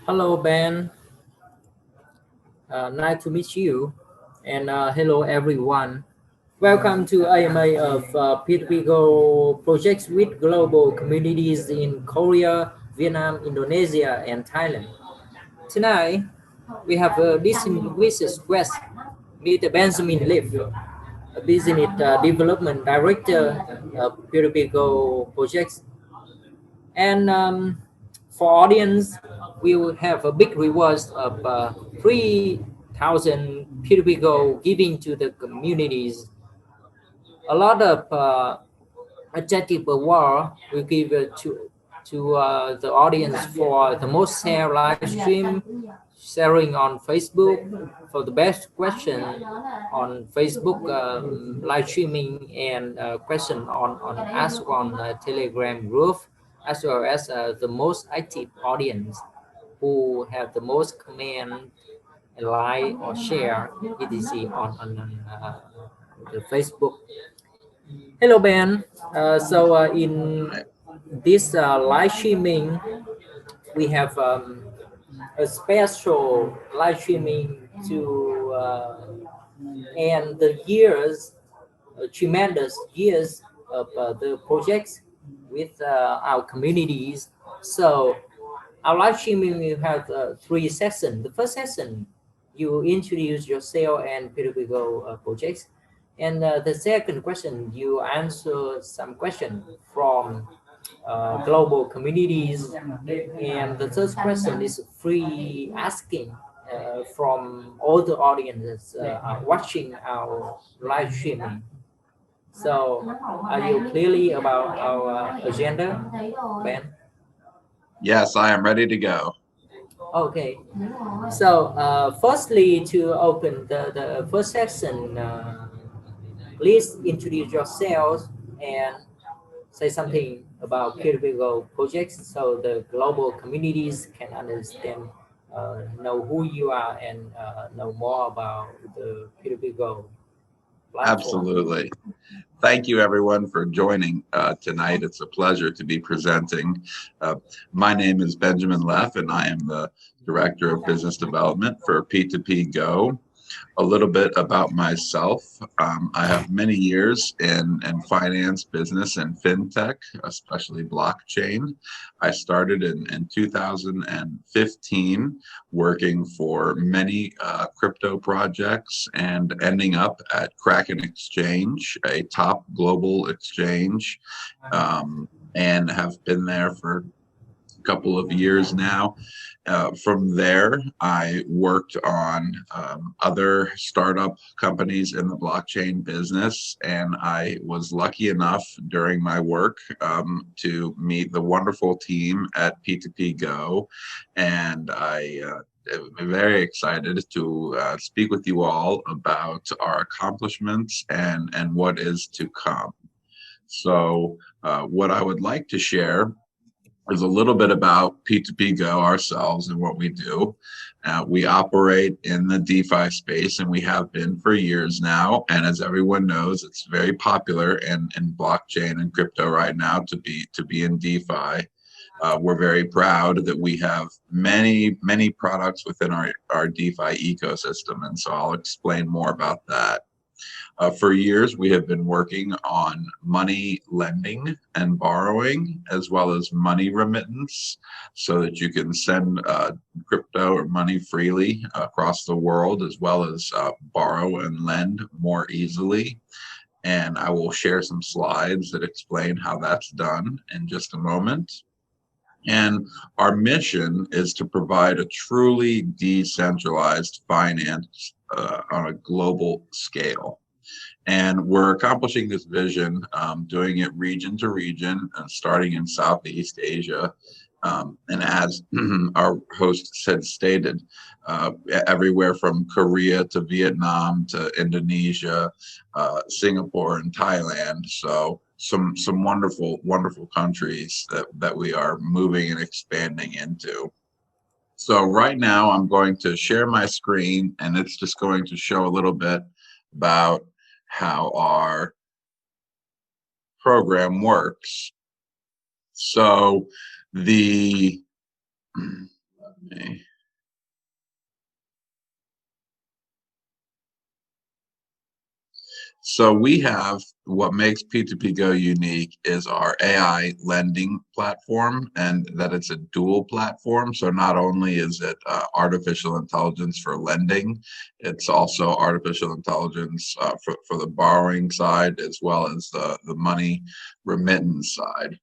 Hello, Ben. Nice to meet you. And hello, everyone. Welcome to AMA of P2PGO projects with global communities in Korea, Vietnam, Indonesia, and Thailand. Tonight, we have a distinguished guest, Mr. Benjamin Leaf, a business development director of P2PGO projects. And for audience, we will have a big reward of 3,000 P2P giving to the communities. A lot of adjective award we give to the audience for the most share live stream, sharing on Facebook, for the best question on Facebook live streaming, and question on ask on Telegram group, as well as the most active audience who have the most comment, like or share etc on the Facebook. Hello, Ben. In this live streaming, we have a special live streaming to end the years, tremendous years of the projects with our communities. So our live streaming will have three sessions. The first session, you introduce yourself and pedagogical projects. And the second question, you answer some question from global communities. And the third question is free asking from all the audiences watching our live streaming. So, are you clearly about our agenda, Ben? Yes, I am ready to go. Okay. So, firstly, to open the first section, please introduce yourselves and say something about peer-to-peer projects so the global communities can understand, know who you are, and know more about the peer-to-peer platform. Absolutely. Thank you, everyone, for joining tonight. It's a pleasure to be presenting. My name is Benjamin Leff, and I am the Director of Business Development for P2PGO. A little bit about myself. I have many years in finance, business, and fintech, especially blockchain. I started in 2015 working for many crypto projects and ending up at Kraken Exchange, a top global exchange, and have been there for couple of years now. From there, I worked on other startup companies in the blockchain business, and I was lucky enough during my work to meet the wonderful team at P2PGO, and I'm very excited to speak with you all about our accomplishments and what is to come. So, what I would like to share is a little bit about P2PGO ourselves and what we do. We operate in the DeFi space, and we have been for years now. And as everyone knows, it's very popular in blockchain and crypto right now to be in DeFi. We're very proud that we have many products within our DeFi ecosystem, and so I'll explain more about that. For years, we have been working on money lending and borrowing, as well as money remittance, so that you can send crypto or money freely across the world, as well as borrow and lend more easily. And I will share some slides that explain how that's done in just a moment. And our mission is to provide a truly decentralized finance on a global scale. And we're accomplishing this vision, doing it region to region, starting in Southeast Asia. And as our host had stated, everywhere from Korea to Vietnam to Indonesia, Singapore, and Thailand. So some wonderful countries that we are moving and expanding into. So right now I'm going to share my screen, and it's just going to show a little bit about how our program works. So the me. So we have what makes P2PGO unique is our AI lending platform, and that it's a dual platform. So not only is it artificial intelligence for lending, it's also artificial intelligence for the borrowing side as well as the money remittance side.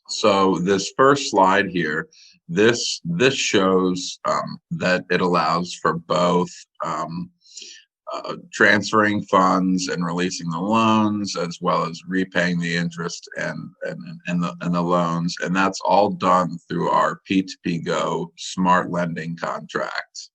So this first slide here, this shows that it allows for both transferring funds and releasing the loans, as well as repaying the interest and the loans, and that's all done through our P2PGO smart lending contract.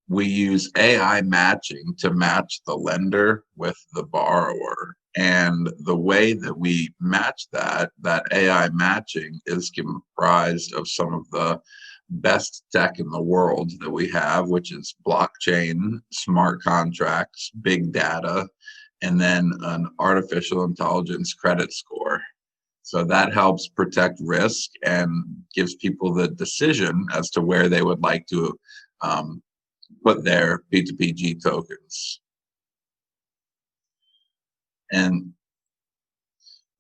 We use AI matching to match the lender with the borrower. And the way that we match that AI matching is comprised of some of the best tech in the world that we have, which is blockchain, smart contracts, big data, and then an artificial intelligence credit score. So that helps protect risk and gives people the decision as to where they would like to put their P2PG tokens. And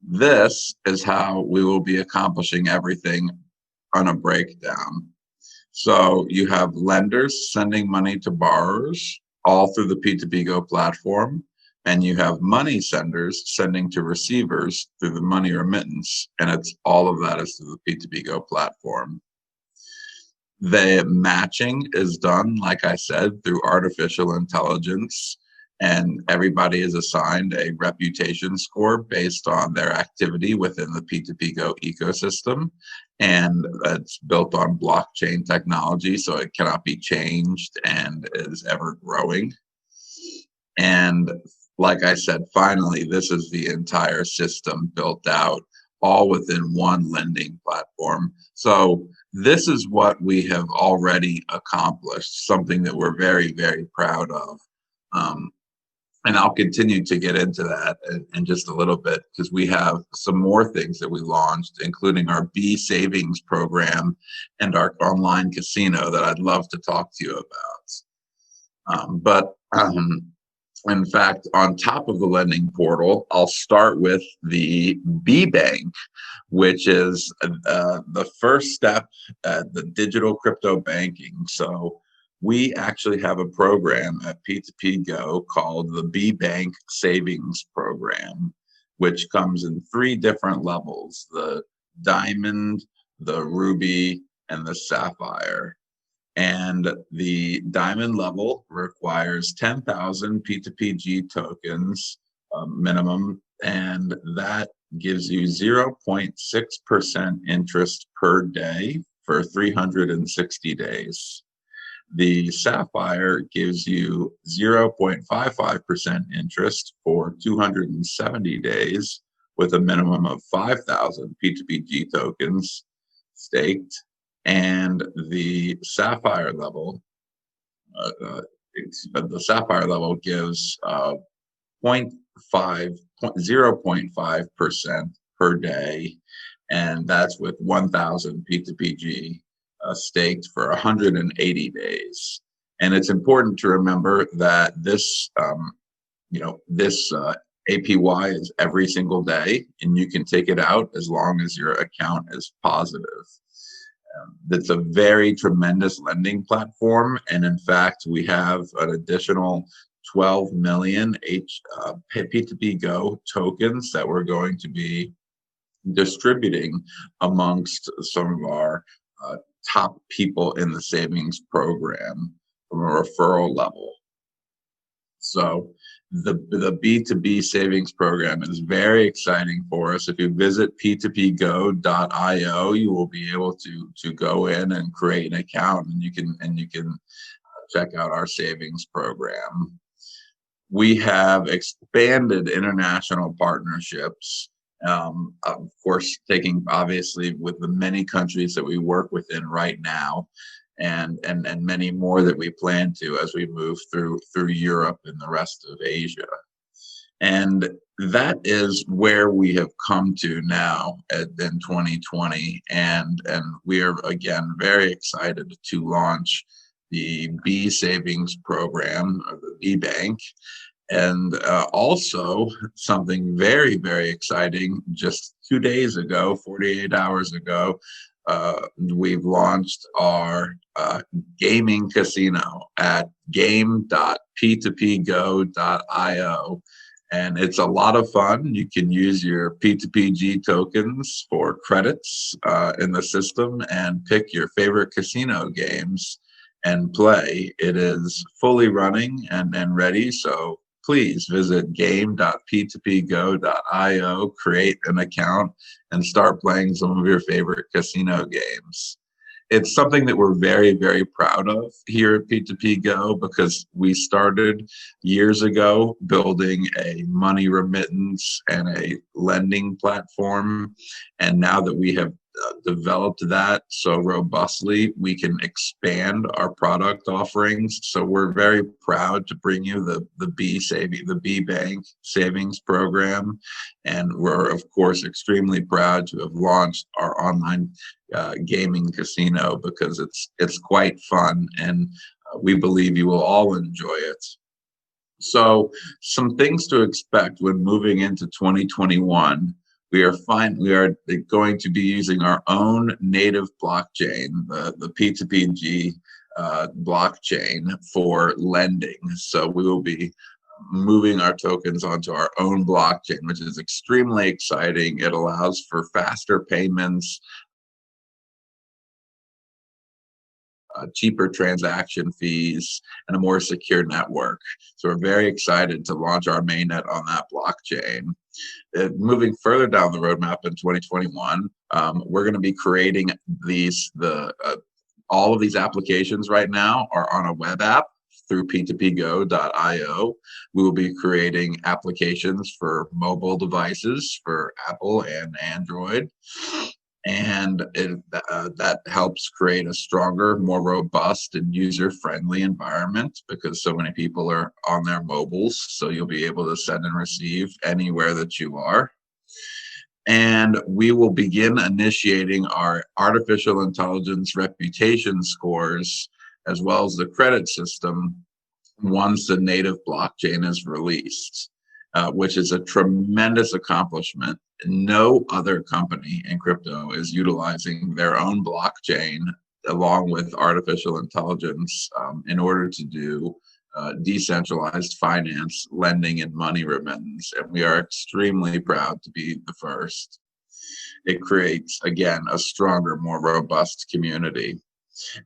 this is how we will be accomplishing everything on a breakdown. So you have lenders sending money to borrowers all through the P2PGO platform, and you have money senders sending to receivers through the money remittance, and it's all of that is through the P2PGO platform. The matching is done, like I said, through artificial intelligence, and everybody is assigned a reputation score based on their activity within the P2PGO ecosystem. And it's built on blockchain technology, so it cannot be changed and is ever growing. And like I said, finally, this is the entire system built out all within one lending platform. So this is what we have already accomplished, something that we're very, very proud of. And I'll continue to get into that in just a little bit, because we have some more things that we launched, including our B savings program and our online casino that I'd love to talk to you about. In fact, on top of the lending portal, I'll start with the B Bank, which is the first step at the digital crypto banking. So we actually have a program at P2PGO called the B Bank Savings Program, which comes in 3 different levels: the Diamond, the Ruby, and the Sapphire. And the Diamond level requires 10,000 P2PG tokens minimum, and that gives you 0.6% interest per day for 360 days. The Sapphire gives you 0.55% interest for 270 days with a minimum of 5,000 P2PG tokens staked. And the Sapphire level, gives 0.5% per day, and that's with 1,000 P2PG staked for 180 days. And it's important to remember that this, this APY is every single day, and you can take it out as long as your account is positive. That's a very tremendous lending platform, and in fact, we have an additional 12 million P2PGO tokens that we're going to be distributing amongst some of our top people in the savings program from a referral level. So the B2B savings program is very exciting for us. If you visit p2pgo.io, you will be able to go in and create an account, and you can check out our savings program. We have expanded international partnerships, of course, taking obviously with the many countries that we work within right now, and many more that we plan to as we move through Europe and the rest of Asia. And that is where we have come to now in 2020, and we are again very excited to launch the B savings program, or the B bank. And also something very, very exciting, just 2 days ago, 48 hours ago, we've launched our gaming casino at game.p2pgo.io. And it's a lot of fun. You can use your P2PG tokens for credits in the system and pick your favorite casino games and play. It is fully running and ready. So please visit game.p2pgo.io, create an account, and start playing some of your favorite casino games. It's something that we're very, very proud of here at P2PGO, because we started years ago building a money remittance and a lending platform. And now that we have developed that so robustly, we can expand our product offerings. So we're very proud to bring you the B Bank savings program. And we're of course extremely proud to have launched our online gaming casino, because it's quite fun, and we believe you will all enjoy it. So some things to expect when moving into 2021. We are going to be using our own native blockchain, the P2PG blockchain, for lending. So we will be moving our tokens onto our own blockchain, which is extremely exciting. It allows for faster payments, cheaper transaction fees, and a more secure network. So we're very excited to launch our mainnet on that blockchain. Moving further down the roadmap in 2021, we're going to be creating all of these applications right now are on a web app through p2pgo.io. We will be creating applications for mobile devices for Apple and Android. And that helps create a stronger, more robust, and user-friendly environment, because so many people are on their mobiles. So you'll be able to send and receive anywhere that you are. And we will begin initiating our artificial intelligence reputation scores, as well as the credit system, once the native blockchain is released. Which is a tremendous accomplishment. No other company in crypto is utilizing their own blockchain along with artificial intelligence in order to do decentralized finance, lending, and money remittance. And we are extremely proud to be the first. It creates, again, a stronger, more robust community.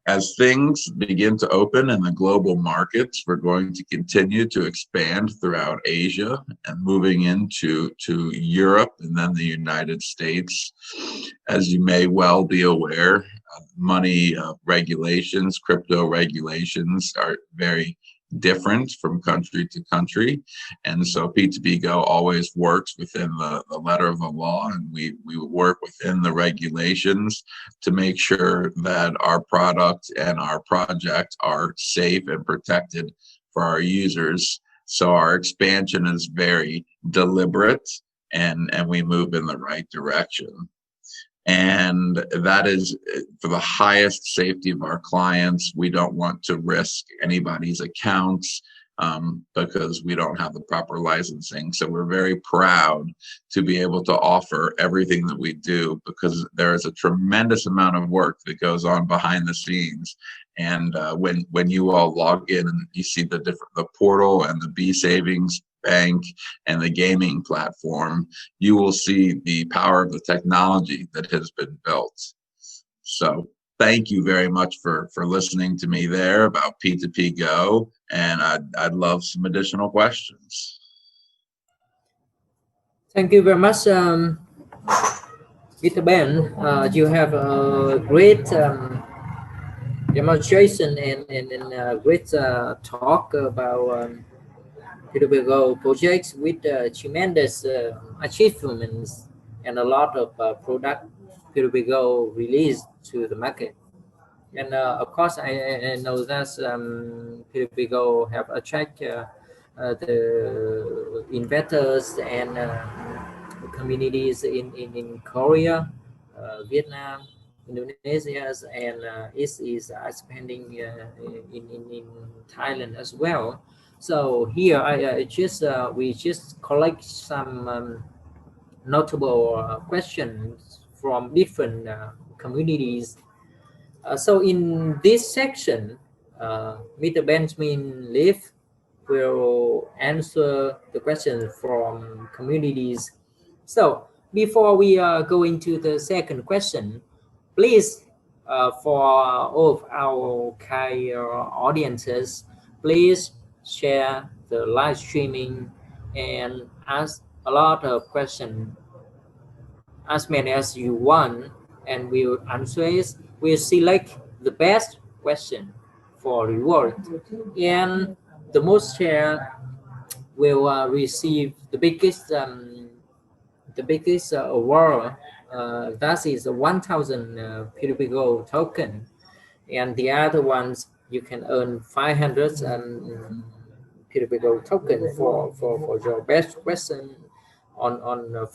As things begin to open in the global markets, we're going to continue to expand throughout Asia and moving into Europe and then the United States. As you may well be aware, money regulations, crypto regulations are very different from country to country, and so P2PGO always works within the letter of the law, and we work within the regulations to make sure that our product and our project are safe and protected for our users. So our expansion is very deliberate, and we move in the right direction. And that is for the highest safety of our clients. We don't want to risk anybody's accounts because we don't have the proper licensing. So we're very proud to be able to offer everything that we do, because there is a tremendous amount of work that goes on behind the scenes. And when you all log in and you see the portal and the B Savings Bank and the gaming platform, you will see the power of the technology that has been built. So thank you very much for listening to me there about P2PGO, and I'd love some additional questions. Thank you very much, Mr. Ben. You have a great demonstration and great talk about P2PGO projects with tremendous achievements and a lot of product P2PGO released to the market. And of course, I know that P2PGO have attracted the investors and communities in Korea, Vietnam, Indonesia, and is expanding in Thailand as well. So here I just we just collect some notable questions from different communities. So in this section, Mr. Benjamin Leaf will answer the questions from communities. So before we go into the second question, please, for all of our Kai audiences, please share the live streaming and ask a lot of questions, as many as you want, and we'll answer it. We'll select the best question for reward, and the most share will receive the biggest award. That is a 1,000 P2PGO token, and the other ones you can earn 500 P2PGO token for your best question on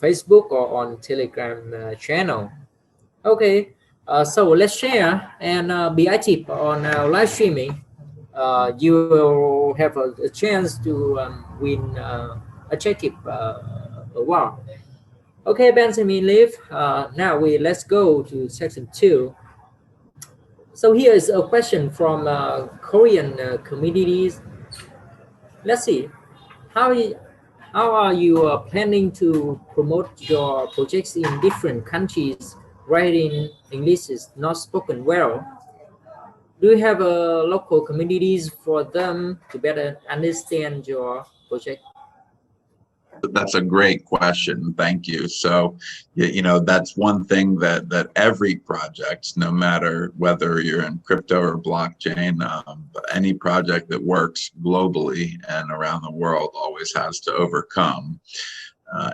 Facebook or on Telegram channel. Okay, so let's share and be active on our live streaming. You will have a chance to win attractive award. Okay, Benjamin Leaf. Now let's go to section 2. So here is a question from Korean communities. Let's see. How, how are you planning to promote your projects in different countries wherein English is not spoken well? Do you have local communities for them to better understand your project? That's a great question. Thank you. So, you know, that's one thing that every project, no matter whether you're in crypto or blockchain, any project that works globally and around the world always has to overcome.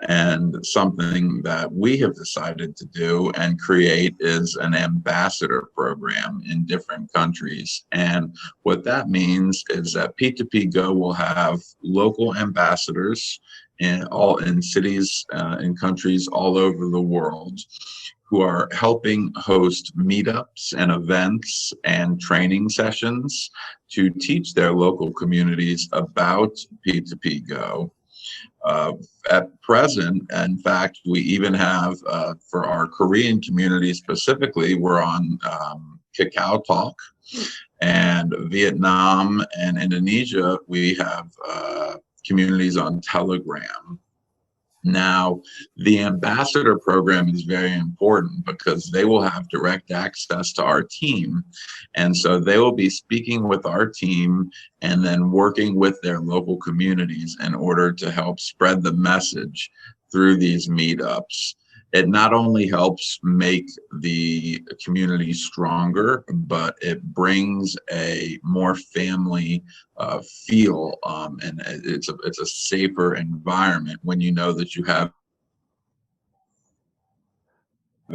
And something that we have decided to do and create is an ambassador program in different countries. And what that means is that P2PGO will have local ambassadors in cities in countries all over the world who are helping host meetups and events and training sessions to teach their local communities about P2PGO. At present, in fact, we even have, for our Korean community specifically, we're on Kakao Talk, and Vietnam and Indonesia, we have communities on Telegram. Now, the ambassador program is very important because they will have direct access to our team. And so they will be speaking with our team and then working with their local communities in order to help spread the message through these meetups. It not only helps make the community stronger, but it brings a more family feel, and it's a safer environment when you know that you have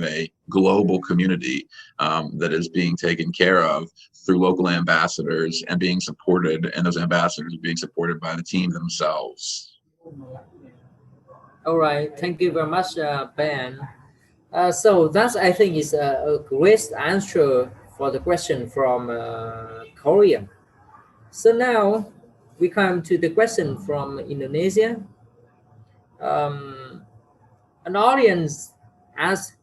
a global community that is being taken care of through local ambassadors and being supported, and those ambassadors are being supported by the team themselves. All right, thank you very much, Ben. So that I think is a great answer for the question from Korea. So now we come to the question from Indonesia. An audience asks,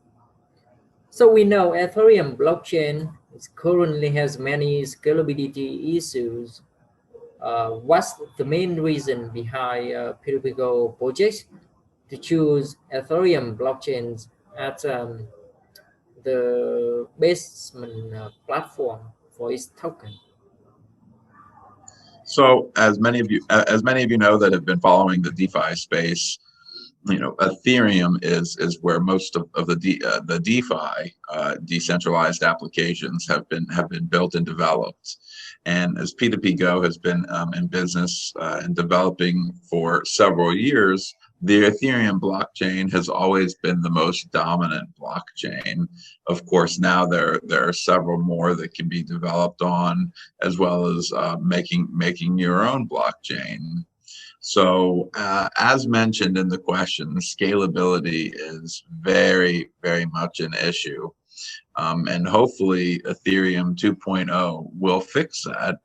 so we know Ethereum blockchain currently has many scalability issues. What's the main reason behind P2PGO projects to choose Ethereum blockchains as the basement platform for its token? So, as many of you know that have been following the DeFi space, you know, Ethereum is where most of the DeFi decentralized applications have been built and developed. And as P2PGO has been in business and developing for several years, the Ethereum blockchain has always been the most dominant blockchain. Of course, now there are several more that can be developed on, as well as making your own blockchain. So as mentioned in the question, scalability is very, very much an issue. And hopefully Ethereum 2.0 will fix that.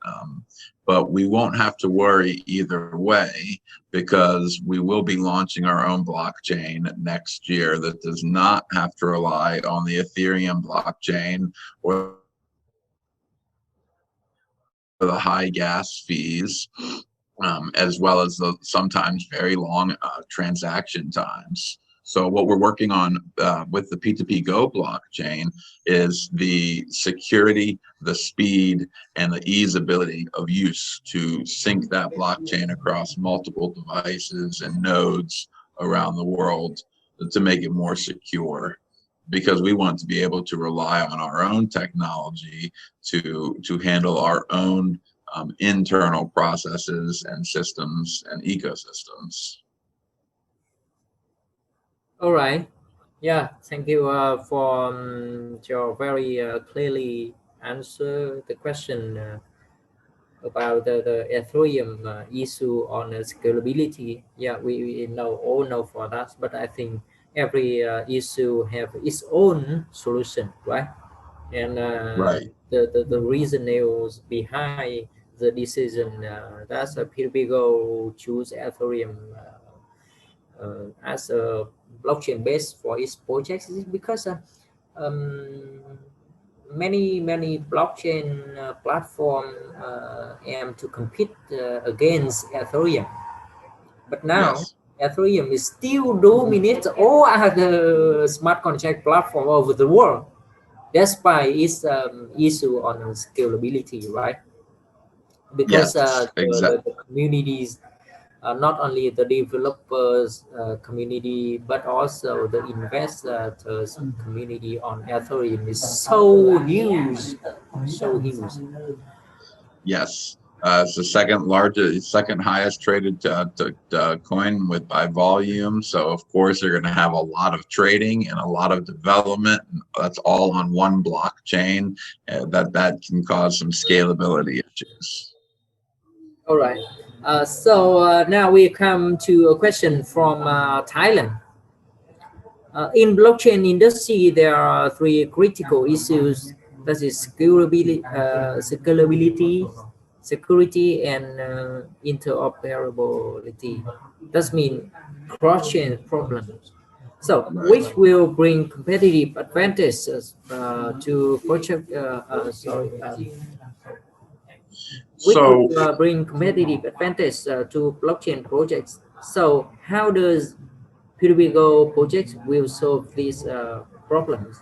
But we won't have to worry either way, because we will be launching our own blockchain next year that does not have to rely on the Ethereum blockchain or the high gas fees, as well as the sometimes very long transaction times. So what we're working on with the P2PGO blockchain is the security, the speed, and the easeability of use to sync that blockchain across multiple devices and nodes around the world to make it more secure, because we want to be able to rely on our own technology to handle our own internal processes and systems and ecosystems. All right. Yeah, thank you for your very clearly answer the question about the Ethereum issue on scalability. Yeah, we know all know for that, but I think every issue have its own solution, right? And Right. the reason is behind the decision that's a P2PGO choose Ethereum as a blockchain base for its projects is because um, many blockchain platform aim to compete against Ethereum, but now Yes. Ethereum is still dominates all other smart contract platform over the world. That's why it's issue on scalability, right? Because Yes. Exactly. the communities, not only the developers community, but also the investors community on Ethereum is so huge, so huge. Yes. It's the second largest, second highest traded coin by volume. So of course they're going to have a lot of trading and a lot of development. That's all on one blockchain. That can cause some scalability issues. All right. So now we come to a question from Thailand. In blockchain industry, there are three critical issues. That is scalability, security, and interoperability. That means cross-chain problems. So, Right. which will bring competitive advantages to project? Which So will bring competitive advantage to blockchain projects. So, how does P2PGO projects will solve these problems?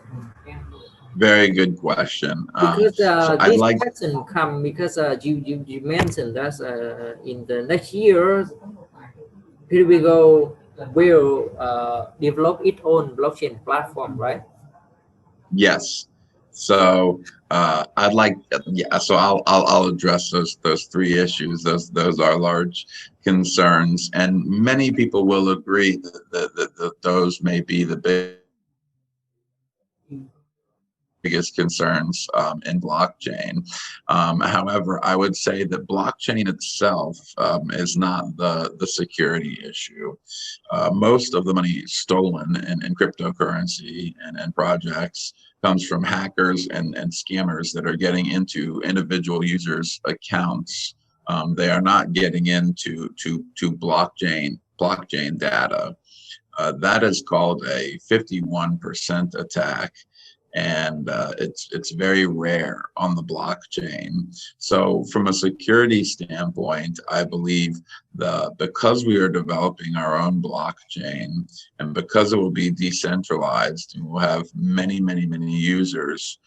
very good question. Because So I'd this like, question come because you mentioned that in the next year P2PGO will develop its own blockchain platform, right? yes. So I'd like, yeah. So I'll address those three issues. Those are large concerns, and many people will agree that those may be the biggest concerns in blockchain. However, I would say that blockchain itself is not the security issue. Most of the money stolen in cryptocurrency and projects comes from hackers and scammers that are getting into individual users' accounts. They are not getting into blockchain data. That is called a 51% attack, and it's very rare on the blockchain. So from a security standpoint, I believe because we are developing our own blockchain, and because it will be decentralized and we'll have many users,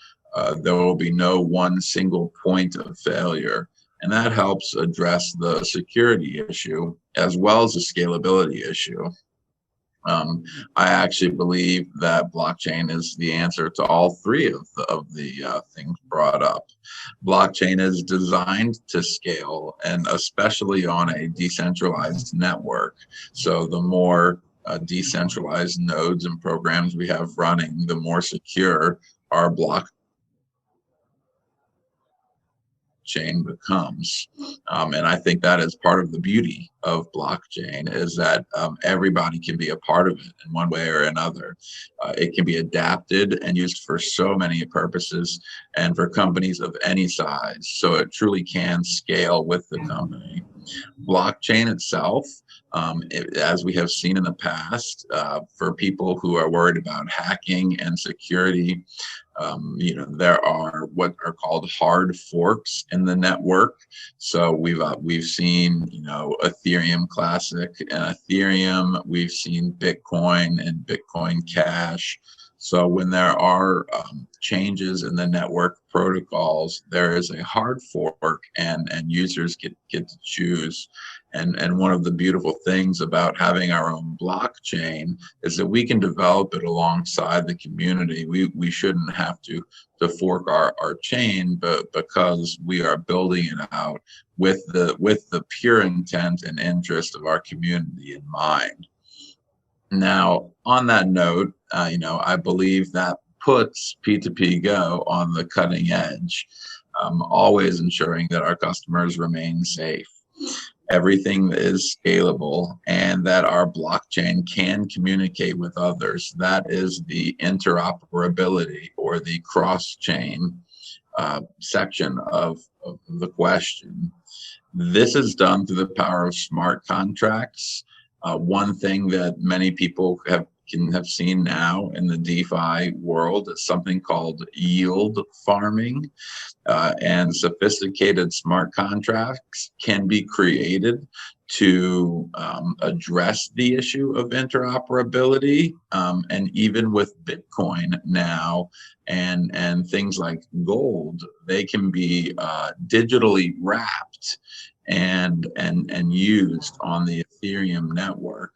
there will be no one single point of failure. And that helps address the security issue as well as the scalability issue. I actually believe that blockchain is the answer to all three of the things brought up. Blockchain is designed to scale, and especially on a decentralized network. So the more decentralized nodes and programs we have running, the more secure our blockchain becomes. And I think that is part of the beauty of blockchain, is that everybody can be a part of it in one way or another. It can be adapted and used for so many purposes and for companies of any size. So it truly can scale with the company. Blockchain itself, as we have seen in the past, for people who are worried about hacking and security, there are what are called hard forks in the network. So we've seen, Ethereum Classic and Ethereum. We've seen Bitcoin and Bitcoin Cash. So when there are changes in the network protocols, there is a hard fork, and users get to choose. And one of the beautiful things about having our own blockchain is that we can develop it alongside the community. We shouldn't have to fork our chain, but because we are building it out with the pure intent and interest of our community in mind. Now, on that note, I believe that puts P2PGO on the cutting edge, always ensuring that our customers remain safe. Everything is scalable, and that our blockchain can communicate with others. That is the interoperability, or the cross-chain section of the question. This is done through the power of smart contracts. One thing that many people have seen now in the DeFi world is something called yield farming, and sophisticated smart contracts can be created to address the issue of interoperability. And even with Bitcoin now and things like gold, they can be digitally wrapped and used on the Ethereum network.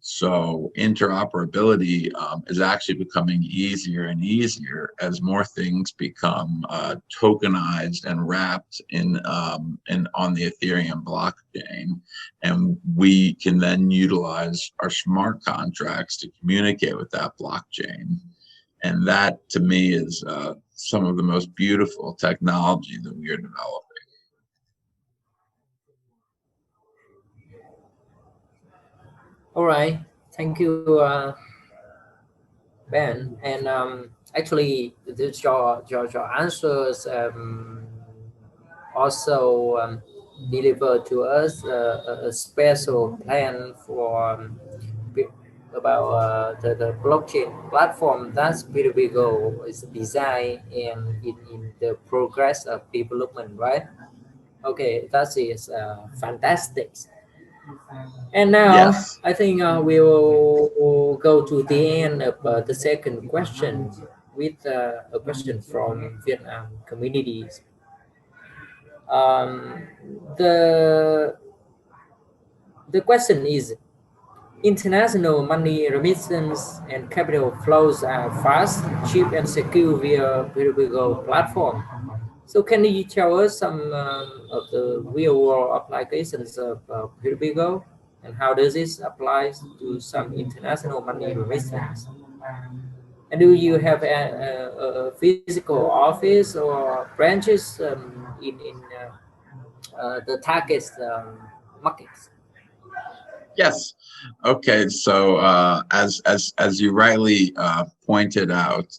So interoperability is actually becoming easier and easier as more things become tokenized and wrapped in on the Ethereum blockchain, and we can then utilize our smart contracts to communicate with that blockchain. And that, to me, is some of the most beautiful technology that we are developing. All right, thank you, Ben. And actually, your answers also deliver to us a special plan for about the blockchain platform that P2PGO is designed and in the progress of development, right? Okay, that is fantastic. And now Yes. I think we'll go to the end of the second question with a question from Vietnam communities. Um, the the question is: international money remittance and capital flows are fast, cheap, and secure via P2PGO platform. So can you tell us some of the real-world applications of P2PGO, and how does this apply to some international money remittance? And do you have a physical office or branches in the target markets? Yes. Okay. So as you rightly pointed out,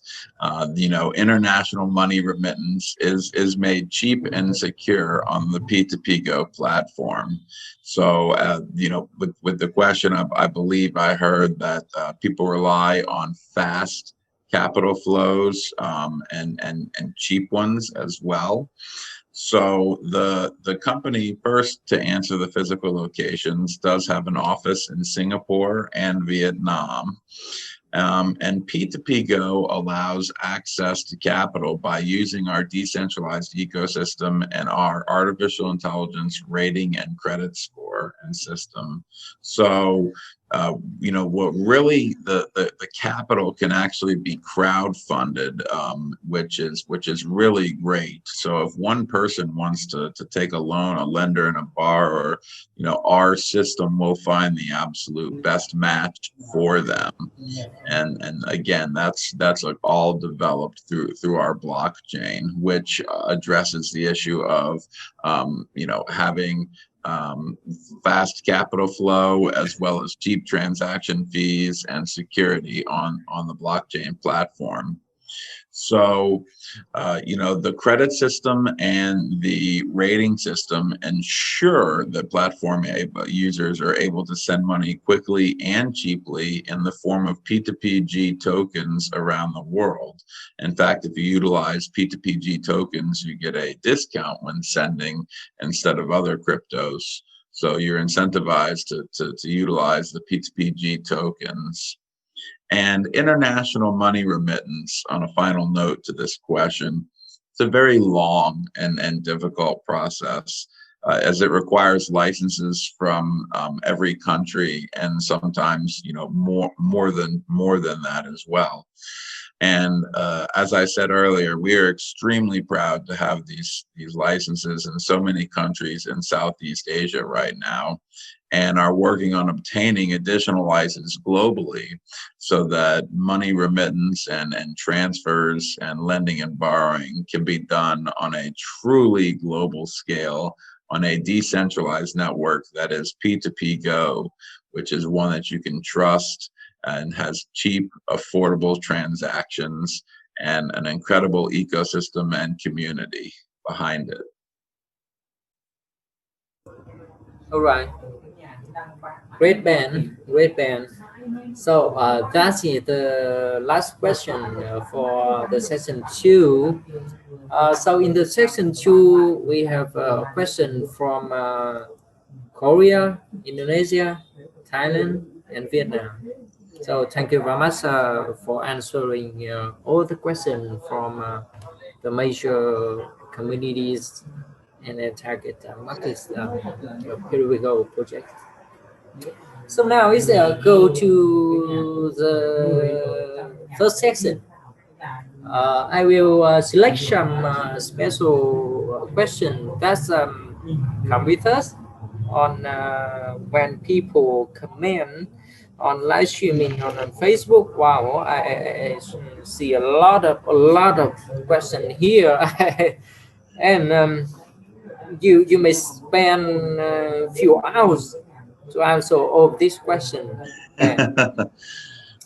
international money remittance is made cheap and secure on the P2PGO platform. So with the question, I believe I heard that people rely on fast capital flows and cheap ones as well. So the company, first, to answer the physical locations, does have an office in Singapore and Vietnam. And P2PGO allows access to capital by using our decentralized ecosystem and our artificial intelligence rating and credit score and system. So you know, what really the capital can actually be crowdfunded, which is really great. So if one person wants to take a loan, a lender and a borrower, you know, our system will find the absolute best match for them. And again, that's like all developed through our blockchain, which addresses the issue of you know, having fast capital flow as well as cheap transaction fees and security on the blockchain platform. So, you know, the credit system and the rating system ensure that platform users are able to send money quickly and cheaply in the form of P2PG tokens around the world. In fact, if you utilize P2PG tokens, you get a discount when sending instead of other cryptos. So you're incentivized to utilize the P2PG tokens. And international money remittance, on a final note to this question, it's a very long and difficult process, as it requires licenses from every country, and sometimes, you know, more than that as well. And as I said earlier, we are extremely proud to have these licenses in so many countries in Southeast Asia right now, and are working on obtaining additional licenses globally so that money remittance and transfers and lending and borrowing can be done on a truly global scale on a decentralized network that is P2PGO, which is one that you can trust and has cheap, affordable transactions and an incredible ecosystem and community behind it. All right. Great band, great band. So that's it. The last question for the session 2. So in the section 2, we have a question from Korea, Indonesia, Thailand, and Vietnam. So thank you very much for answering all the questions from the major communities and the target markets. Here we go project. So now is go to the first section. I will select some special question that's come with us on when people comment on live streaming on Facebook. Wow, I see a lot of question here, and you may spend a few hours to answer all this question.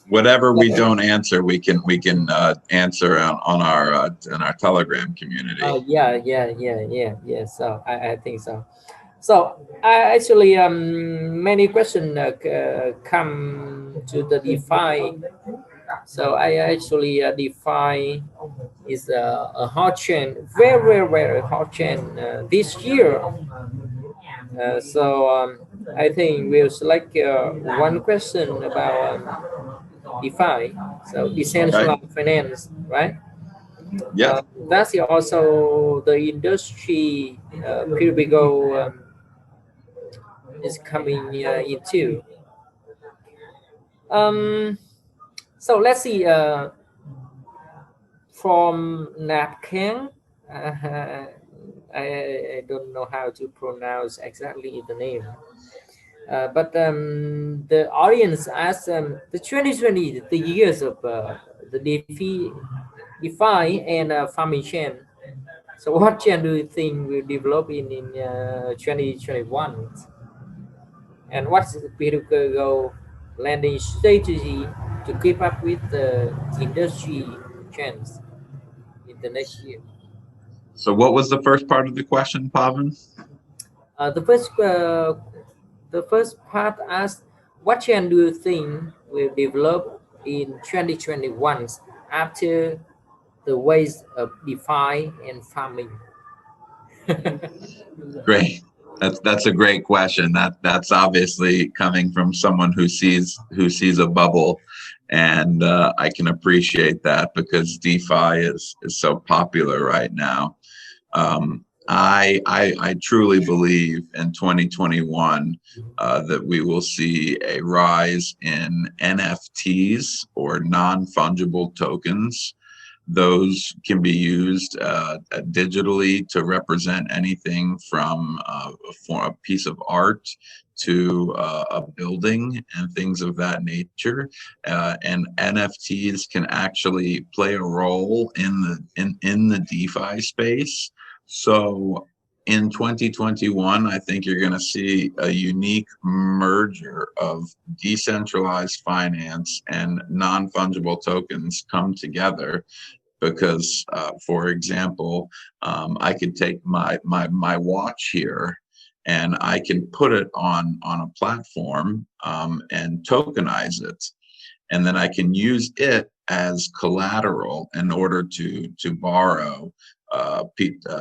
Whatever we don't answer, we can answer on our Telegram community. Yeah. So I think so. So I actually many questions come to the DeFi. So I actually DeFi is a hot chain, very hot chain this year. So I think we'll select one question about DeFi, so decentralized finance, right? Yeah. That's also the industry P2PGO is coming into. So let's see. From Napkan, I don't know how to pronounce exactly the name. But the audience asked the 2020, the years of the DeFi and farming chain. So what chain do you think will develop in 2021? And what's the P2PGO landing strategy to keep up with the industry trends in the next year? So what was the first part of the question, Pavan? The first part asked, what chain do you think will develop in 2021 after the ways of DeFi and farming? Great. That's a great question. That's obviously coming from someone who sees a bubble, and I can appreciate that because DeFi is so popular right now. I truly believe in 2021 that we will see a rise in NFTs, or non-fungible tokens. Those can be used digitally to represent anything from a piece of art to a building and things of that nature. And NFTs can actually play a role in the DeFi space. So in 2021, I think you're going to see a unique merger of decentralized finance and non-fungible tokens come together. Because, for example, I could take my watch here, and I can put it on a platform and tokenize it, and then I can use it as collateral in order to borrow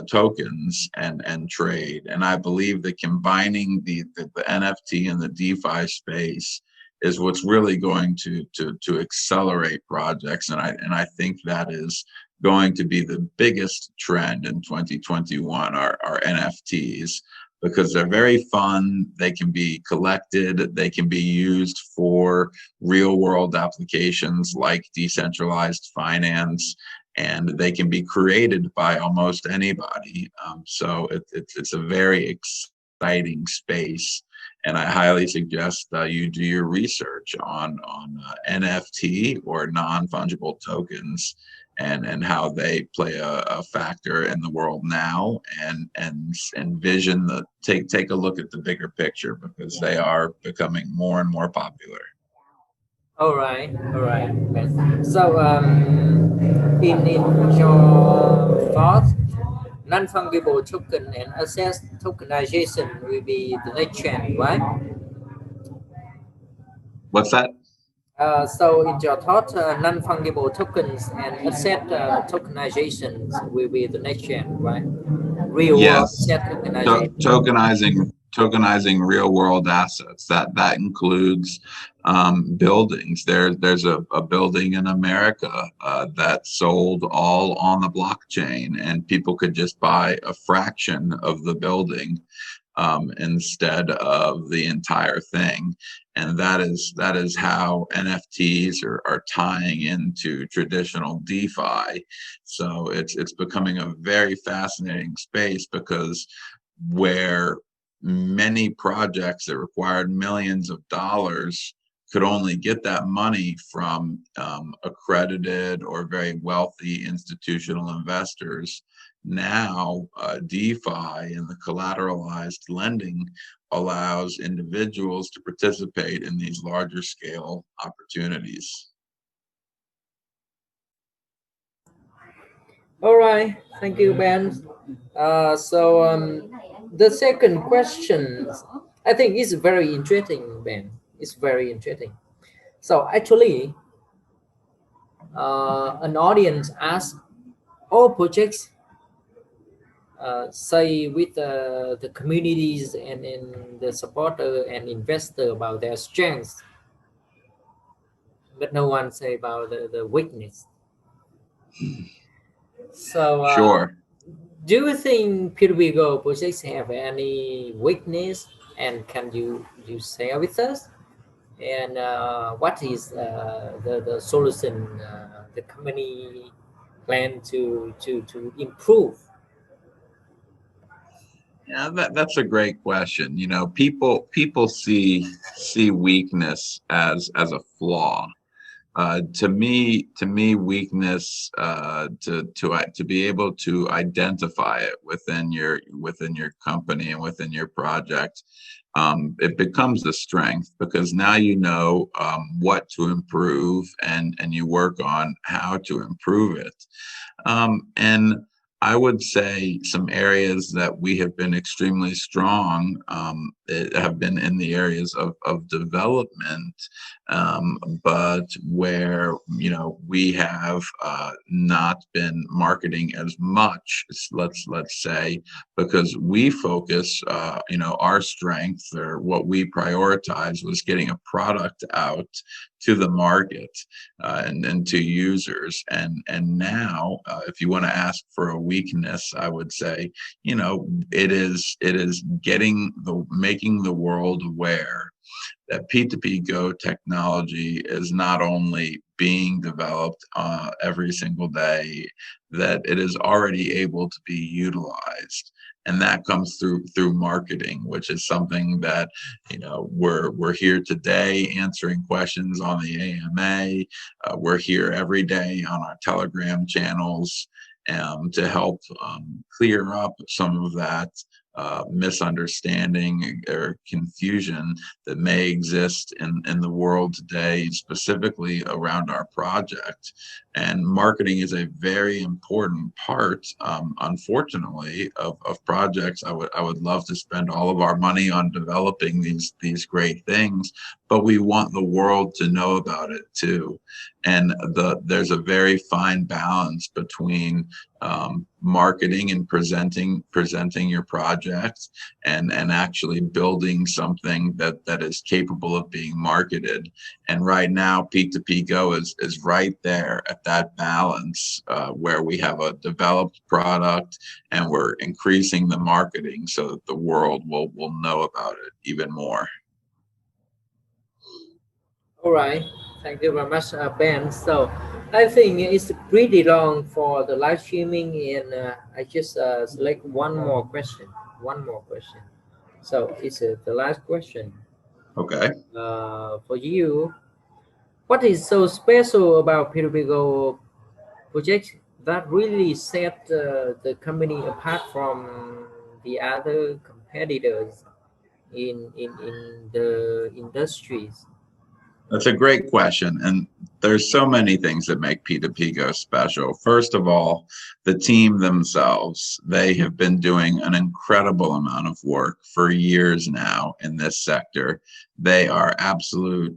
tokens and trade. And I believe that combining the NFT and the DeFi space is what's really going to accelerate projects. And I think that is going to be the biggest trend in 2021 are NFTs, because they're very fun. They can be collected. They can be used for real world applications like decentralized finance, and they can be created by almost anybody. So it's a very exciting space. And I highly suggest you do your research on NFT, or non-fungible tokens, and how they play a factor in the world now, and envision take a look at the bigger picture, because they are becoming more and more popular. All right, all right. So, in your thoughts, non-fungible token and asset tokenization will be the next trend, right? What's that? So, in your thought, non-fungible tokens and asset tokenizations will be the next trend, right? Real world Yes. asset tokenization. Tokenizing real world assets. That includes buildings. There's a building in America that sold all on the blockchain, and people could just buy a fraction of the building instead of the entire thing. And that is how NFTs are tying into traditional DeFi. So it's becoming a very fascinating space, because where many projects that required millions of dollars could only get that money from accredited or very wealthy institutional investors, now DeFi and the collateralized lending allows individuals to participate in these larger scale opportunities. All right, thank you, Ben. The second question, I think is very interesting, Ben. It's very interesting. So actually, an audience asked all projects say with the communities and the supporter and investor about their strengths, but no one say about the weakness. So Sure. do you think P2PGO projects have any weakness, and can you share with us? And what is the solution the company plan to improve? Yeah, that's a great question. You know, people see weakness as a flaw. To me, weakness, to be able to identify it within your company and within your project, it becomes a strength, because now you know what to improve, and you work on how to improve it. And I would say some areas that we have been extremely strong have been in the areas of development, but where, you know, we have not been marketing as much, let's say, because we focus, you know, our strength, or what we prioritize, was getting a product out to the market and to users. And now, if you want to ask for a weakness, I would say, it is making the world aware that P2PGO technology is not only being developed every single day, that it is already able to be utilized. And that comes through marketing, which is something that, we're here today answering questions on the AMA. We're here every day on our Telegram channels to help clear up some of that misunderstanding or confusion that may exist in the world today, specifically around our project. And marketing is a very important part, unfortunately, of projects. I would love to spend all of our money on developing these great things, but we want the world to know about it too. And there's a very fine balance between marketing and presenting your project and actually building something that is capable of being marketed. And right now, P2PGO is right there at that balance where we have a developed product and we're increasing the marketing so that the world will know about it even more. All right, thank you very much, Ben. So I think it's pretty long for the live streaming, and I just select one more question. One more question. So it's the last question. Okay. For you, what is so special about P2PGO project that really set the company apart from the other competitors in the industries? That's a great question. And there's so many things that make P2PGO special. First of all, the team themselves, they have been doing an incredible amount of work for years now in this sector. They are absolute,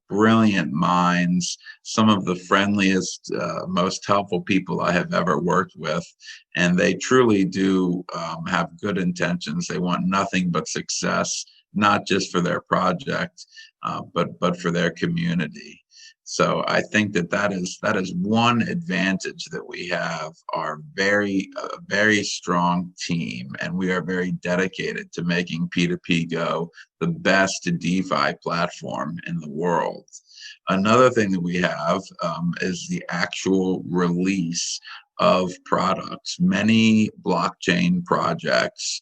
brilliant minds, some of the friendliest, most helpful people I have ever worked with. And they truly do have good intentions. They want nothing but success, not just for their project, but for their community. So I think that is one advantage that we have, our very strong team, and we are very dedicated to making P2PGO the best DeFi platform in the world. Another thing that we have is the actual release of products. Many blockchain projects,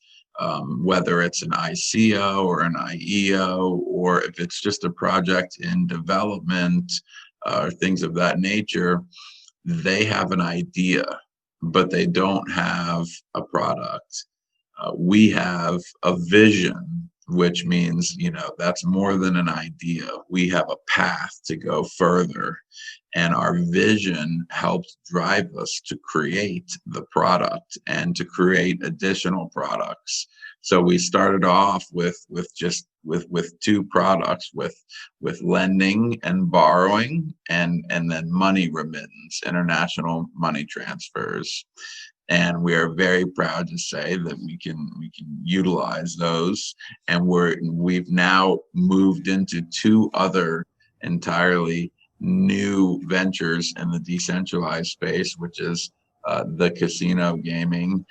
whether it's an ICO or an IEO, or if it's just a project in development or things of that nature, they have an idea, but they don't have a product. We have a vision, which means, that's more than an idea. We have a path to go further. And our vision helps drive us to create the product and to create additional products. So we started off with two products, with lending and borrowing, and then money remittance, international money transfers. And we are very proud to say that we can utilize those. And we've now moved into two other entirely new ventures in the decentralized space, which is the casino gaming,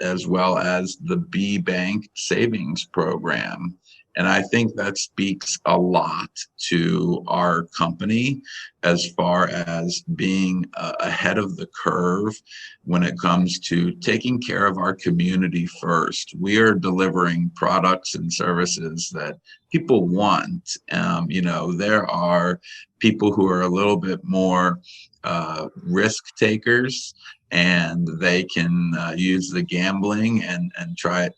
as well as the B Bank savings program. And I think that speaks a lot to our company as far as being ahead of the curve when it comes to taking care of our community first. We are delivering products and services that people want. There are people who are a little bit more risk takers, and they can use the gambling and try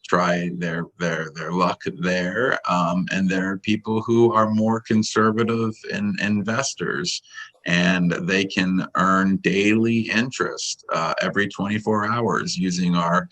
their luck there. And there are people who are more conservative investors, and they can earn daily interest every 24 hours using our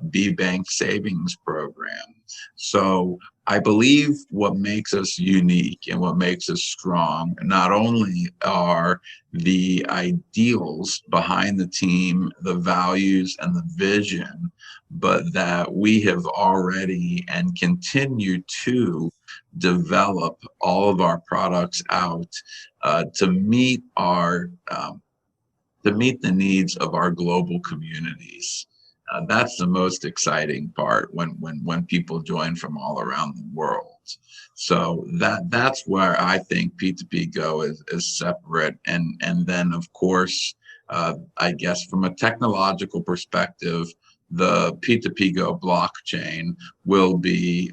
B Bank savings program. So I believe what makes us unique and what makes us strong not only are the ideals behind the team, the values and the vision, but that we have already and continue to develop all of our products out to meet our to meet the needs of our global communities. That's the most exciting part when people join from all around the world. So that's where I think P2PGO is separate. And then of course, I guess from a technological perspective, the P2PGO blockchain will be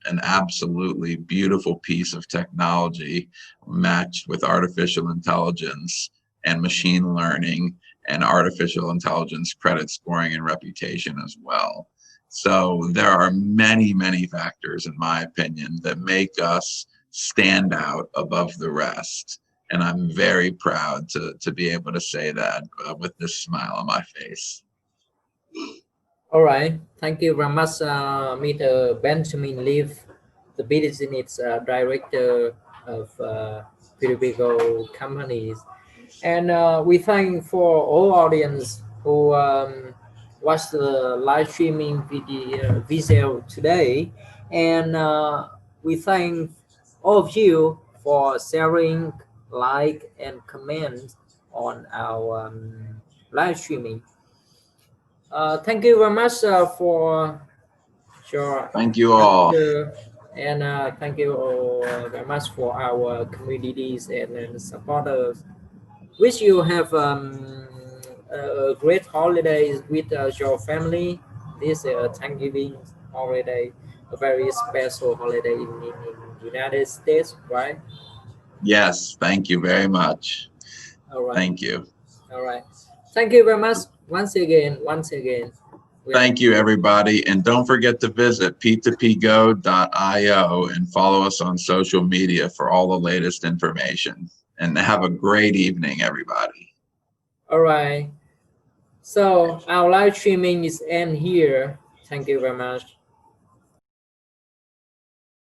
an absolutely beautiful piece of technology matched with artificial intelligence and machine learning and artificial intelligence credit scoring and reputation as well. So there are many, many factors, in my opinion, that make us stand out above the rest. And I'm very proud to be able to say that with this smile on my face. All right. Thank you very much, Mr. Benjamin Leaf, the business director of P2PGO companies. And we thank for all audience who watched the live streaming video today. And we thank all of you for sharing, like, and comment on our live streaming. Thank you very much for your Thank you all. answer, and thank you all very much for our communities and supporters. Wish you have a great holidays with your family. This Thanksgiving holiday, a very special holiday in United States, right? Yes, thank you very much. All right. Thank you. All right. Thank you very much once again. Once again. Thank you, everybody. And don't forget to visit p2pgo.io and follow us on social media for all the latest information. And have a great evening, everybody. All right. So our live streaming is end here. Thank you very much.